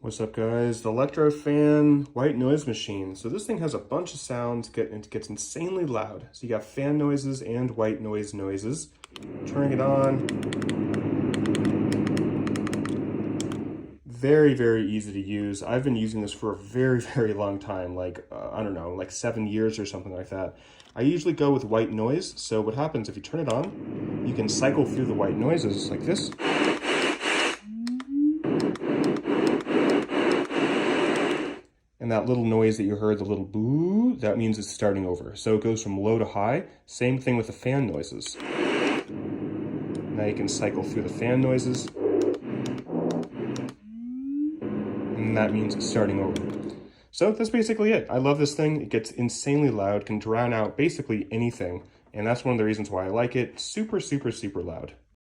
What's up, guys? The LectroFan white noise machine. So this thing has a bunch of sounds, it gets insanely loud. So you got fan noises and white noises. Turning it on. Very, very easy to use. I've been using this for a very, very long time, I don't know, like 7 years or something like that. I usually go with white noise. So what happens if you turn it on, you can cycle through the white noises like this. And that little noise that you heard, the little boo, that means it's starting over. So it goes from low to high. Same thing with the fan noises. Now you can cycle through the fan noises. And that means it's starting over. So that's basically it. I love this thing. It gets insanely loud, can drown out basically anything. And that's one of the reasons why I like it. Super, super, super loud.